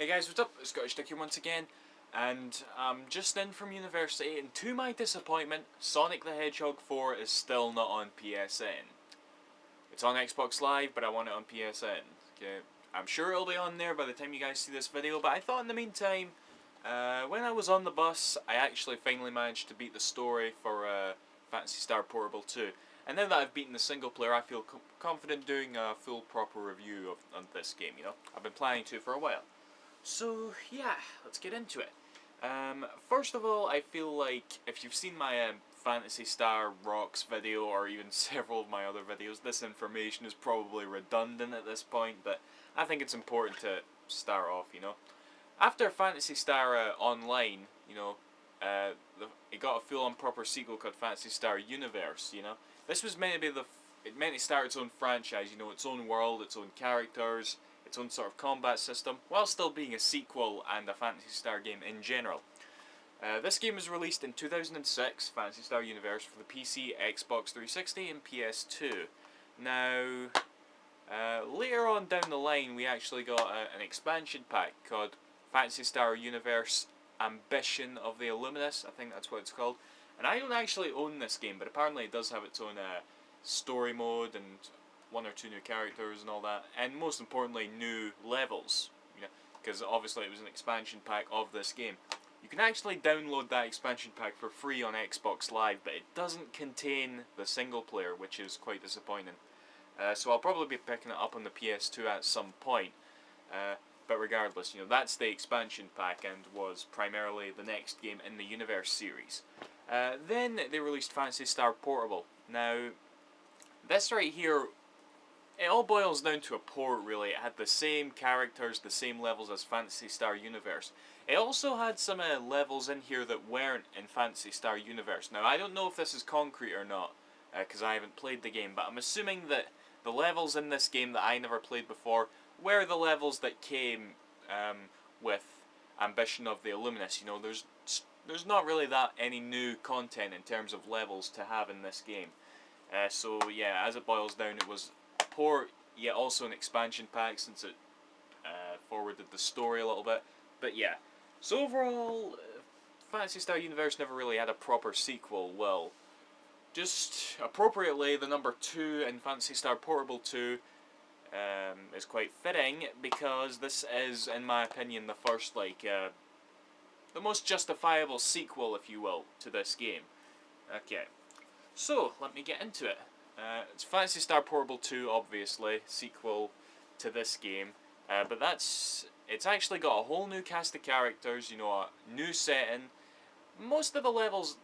Hey guys, what's up? It's Scottish Dick here once again, and I'm just in from university, and to my disappointment, Sonic the Hedgehog 4 is still not on PSN. It's on Xbox Live, but I want it on PSN. Okay, I'm sure it'll be on there by the time you guys see this video, but I thought in the meantime, when I was on the bus, I actually finally managed to beat the story for Phantasy Star Portable 2. And now that I've beaten the single player, I feel confident doing a full proper review of this game, you know? I've been planning to for a while. So, yeah, let's get into it. First of all, I feel like if you've seen my Phantasy Star Rocks video, or even several of my other videos, this information is probably redundant at this point, but I think it's important to start off, you know. After Phantasy Star Online, you know, it got a full-on proper sequel called Phantasy Star Universe, you know. This was meant to be it meant to start its own franchise, you know, its own world, its own characters, its own sort of combat system, while still being a sequel and a Phantasy Star game in general. This game was released in 2006, Phantasy Star Universe, for the PC, Xbox 360 and PS2. Now, later on down the line, we actually got an expansion pack called Phantasy Star Universe Ambition of the Illuminous, I think that's what it's called. And I don't actually own this game, but apparently it does have its own story mode and one or two new characters and all that, and most importantly, new levels, you know, because obviously it was an expansion pack of this game. You can actually download that expansion pack for free on Xbox Live, but it doesn't contain the single player, which is quite disappointing. So I'll probably be picking it up on the PS2 at some point. But regardless, you know, that's the expansion pack and was primarily the next game in the Universe series. Then they released Phantasy Star Portable. Now, this right here, it all boils down to a port, really. It had the same characters, the same levels as Phantasy Star Universe. It also had some levels in here that weren't in Phantasy Star Universe. Now, I don't know if this is concrete or not, because I haven't played the game, but I'm assuming that the levels in this game that I never played before were the levels that came with Ambition of the Illuminous. You know, there's not really that any new content in terms of levels to have in this game. So yeah, as it boils down, it was a port, yet also an expansion pack, since it forwarded the story a little bit. But yeah, so overall, Phantasy Star Universe never really had a proper sequel. Well, just appropriately, the number 2 in Phantasy Star Portable 2 is quite fitting, because this is, in my opinion, the first, like, the most justifiable sequel, if you will, to this game. Okay, so let me get into it. It's Phantasy Star Portable 2, obviously, sequel to this game, but it's actually got a whole new cast of characters, you know, a new setting. Most of the levels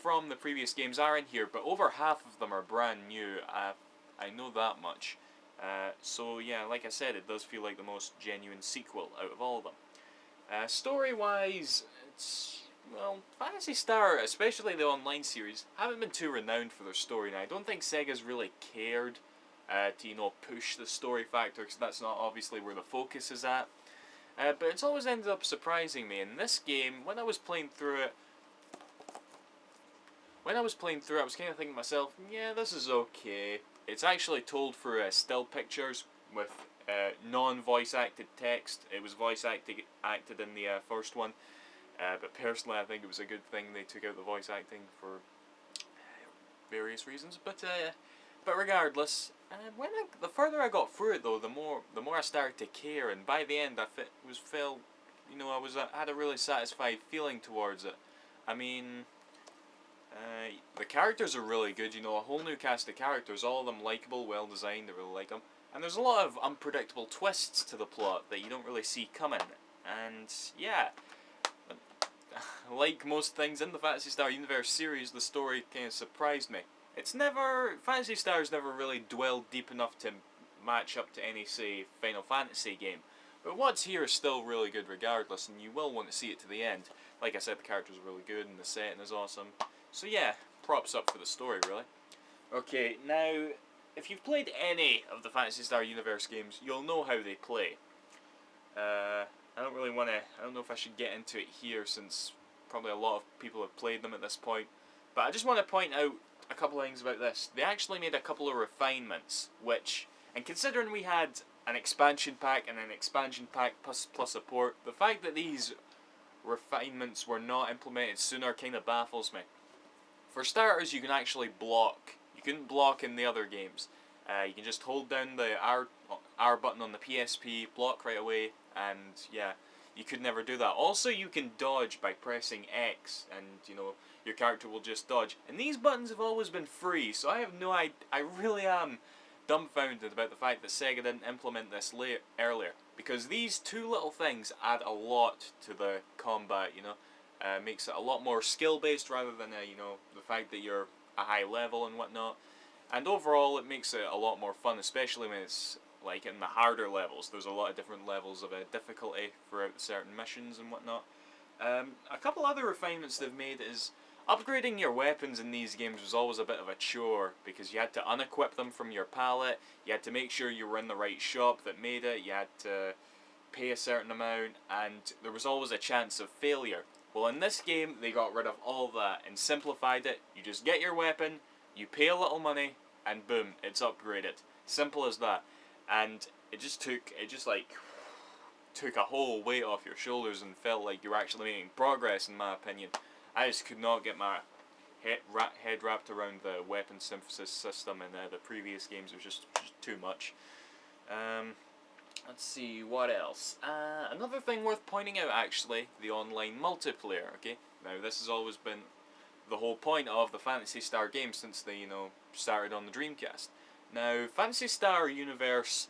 from the previous games are in here, but over half of them are brand new. I know that much. So yeah, like I said, it does feel like the most genuine sequel out of all of them. Story-wise, well, Phantasy Star, especially the online series, haven't been too renowned for their story, and I don't think Sega's really cared to, you know, push the story factor, because that's not obviously where the focus is at. But it's always ended up surprising me. In this game, when I was playing through it, I was kind of thinking to myself, yeah, this is okay. It's actually told through still pictures with non-voice acted text. It was voice acted in the first one, but personally I think it was a good thing they took out the voice acting for various reasons. But regardless, the further I got through it though, the more I started to care, and by the end I had a really satisfied feeling towards it. I mean, the characters are really good, you know, a whole new cast of characters, all of them likeable, well designed, I really like them. And there's a lot of unpredictable twists to the plot that you don't really see coming. And yeah, like most things in the Phantasy Star Universe series, the story kind of surprised me. Phantasy Star's never really dwelled deep enough to match up to any, say, Final Fantasy game. But what's here is still really good regardless, and you will want to see it to the end. Like I said, the characters are really good, and the setting is awesome. So yeah, props up for the story, really. Okay, now, if you've played any of the Phantasy Star Universe games, you'll know how they play. I don't know if I should get into it here, since probably a lot of people have played them at this point. But I just want to point out a couple of things about this. They actually made a couple of refinements, and considering we had an expansion pack and an expansion pack plus support. The fact that these refinements were not implemented sooner kind of baffles me. For starters, you can actually block. You couldn't block in the other games. You can just hold down the R button on the PSP, block right away, and yeah, you could never do that. Also, you can dodge by pressing X, and you know your character will just dodge. And these buttons have always been free, so I have no idea. I really am dumbfounded about the fact that Sega didn't implement this earlier, because these two little things add a lot to the combat. You know, makes it a lot more skill based rather than you know, the fact that you're a high level and whatnot. And overall, it makes it a lot more fun, especially when it's like in the harder levels. There's a lot of different levels of difficulty throughout certain missions and whatnot. A couple other refinements they've made is upgrading your weapons in these games was always a bit of a chore, because you had to unequip them from your palette, you had to make sure you were in the right shop that made it, you had to pay a certain amount, and there was always a chance of failure. Well, in this game, they got rid of all that and simplified it. You just get your weapon, you pay a little money, and boom, it's upgraded. Simple as that. And it just took a whole weight off your shoulders and felt like you were actually making progress, in my opinion. I just could not get my head wrapped around the weapon synthesis system in the previous games. It was just too much. Let's see, what else? Another thing worth pointing out, actually, the online multiplayer, okay? Now, this has always been the whole point of the Phantasy Star games since they, you know, started on the Dreamcast. Now, Phantasy Star Universe,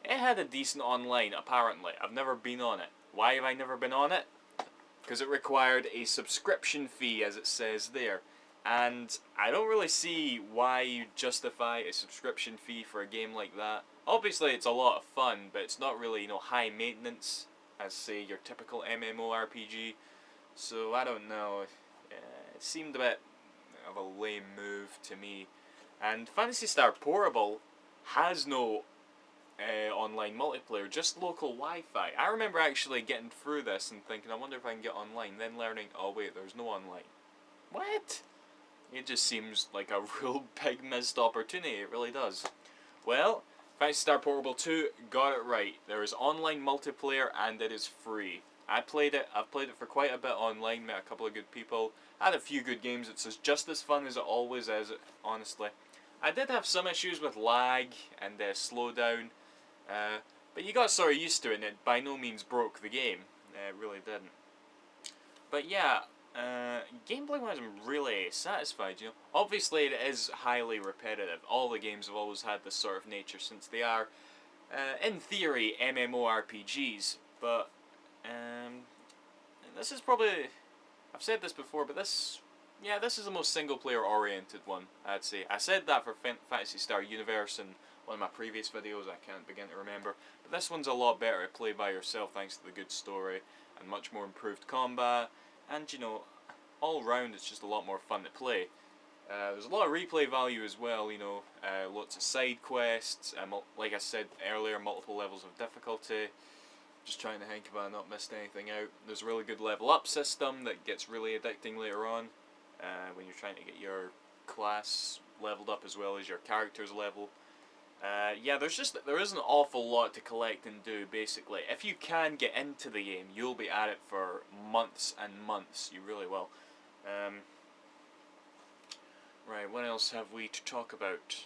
it had a decent online, apparently. I've never been on it. Why have I never been on it? Because it required a subscription fee, as it says there. And I don't really see why you justify a subscription fee for a game like that. Obviously, it's a lot of fun, but it's not really, you know, high maintenance as, say, your typical MMORPG. So, I don't know. It seemed a bit of a lame move to me. And Phantasy Star Portable has no online multiplayer, just local Wi-Fi. I remember actually getting through this and thinking, I wonder if I can get online, then learning, oh wait, there's no online. What? It just seems like a real big missed opportunity, it really does. Well, Phantasy Star Portable 2 got it right. There is online multiplayer and it is free. I've played it for quite a bit online, met a couple of good people, had a few good games. It's just as fun as it always is, honestly. I did have some issues with lag and slowdown, but you got sort of used to it, and it by no means broke the game. It really didn't. But yeah, gameplay-wise, I'm really satisfied, you know. Obviously, it is highly repetitive. All the games have always had this sort of nature, since they are, in theory, MMORPGs. But, this is probably... I've said this before, but this is the most single-player oriented one, I'd say. I said that for Phantasy Star Universe in one of my previous videos, I can't begin to remember. But this one's a lot better to play by yourself thanks to the good story and much more improved combat. And, you know, all round it's just a lot more fun to play. There's a lot of replay value as well, you know, lots of side quests, like I said earlier, multiple levels of difficulty. Just trying to think if I not missed anything out. There's a really good level up system that gets really addicting later on, when you're trying to get your class leveled up as well as your character's level. Yeah, there is an awful lot to collect and do, basically. If you can get into the game, you'll be at it for months and months. You really will. Right, what else have we to talk about?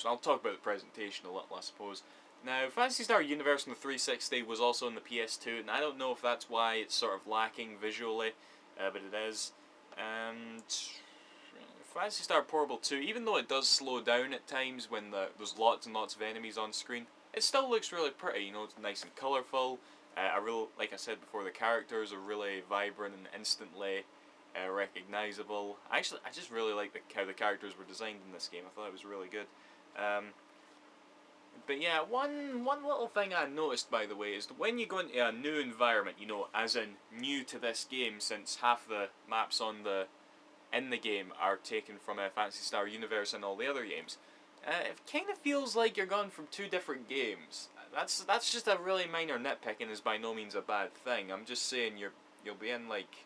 I'll talk about the presentation a little, I suppose. Now, Phantasy Star Universe on the 360 was also on the PS2, and I don't know if that's why it's sort of lacking visually, but it is. And Phantasy Star Portable 2, even though it does slow down at times when there's lots and lots of enemies on screen, it still looks really pretty. You know, it's nice and colourful. Like I said before, the characters are really vibrant and instantly recognisable. I just really like how the characters were designed in this game. I thought it was really good. But yeah, one little thing I noticed, by the way, is that when you go into a new environment, you know, as in new to this game, since half the maps in the game are taken from Phantasy Star Universe and all the other games, it kind of feels like you're going from two different games. That's just a really minor nitpick and is by no means a bad thing. I'm just saying you'll be in, like,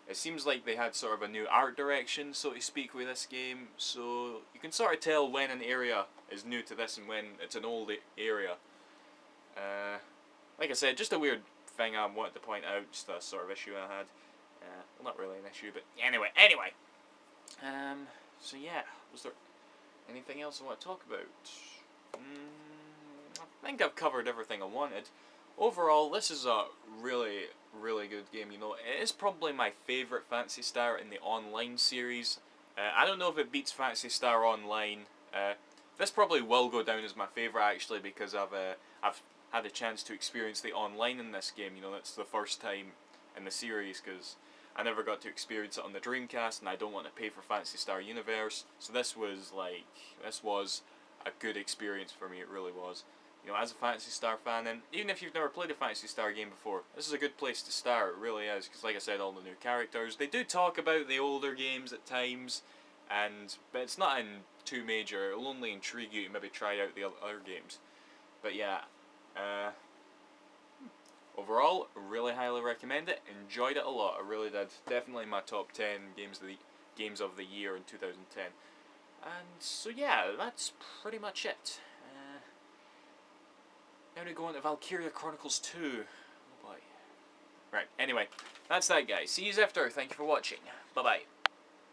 it seems like they had sort of a new art direction, so to speak, with this game, so you can sort of tell when an area is new to this and when it's an old area. Like I said, just a weird thing I wanted to point out, just a sort of issue I had. Well, not really an issue, but anyway. So yeah, was there anything else I want to talk about? I think I've covered everything I wanted. Overall, this is a really, really good game. You know, it is probably my favourite Phantasy Star in the online series. I don't know if it beats Phantasy Star Online. This probably will go down as my favourite actually, because I've had a chance to experience the online in this game. You know, it's the first time in the series because I never got to experience it on the Dreamcast, and I don't want to pay for Phantasy Star Universe. So this was a good experience for me. It really was. You know, as a Phantasy Star fan, and even if you've never played a Phantasy Star game before, this is a good place to start. It really is, because like I said, all the new characters. They do talk about the older games at times, but it's not in too major. It'll only intrigue you to maybe try out the other games. But yeah, overall, really highly recommend it. Enjoyed it a lot. I really did. Definitely my top 10 games of the year in 2010. And so yeah, that's pretty much it. Now to go on to Valkyria Chronicles 2. Oh boy. Right, anyway, that's that guys. See you after. Thank you for watching. Bye bye.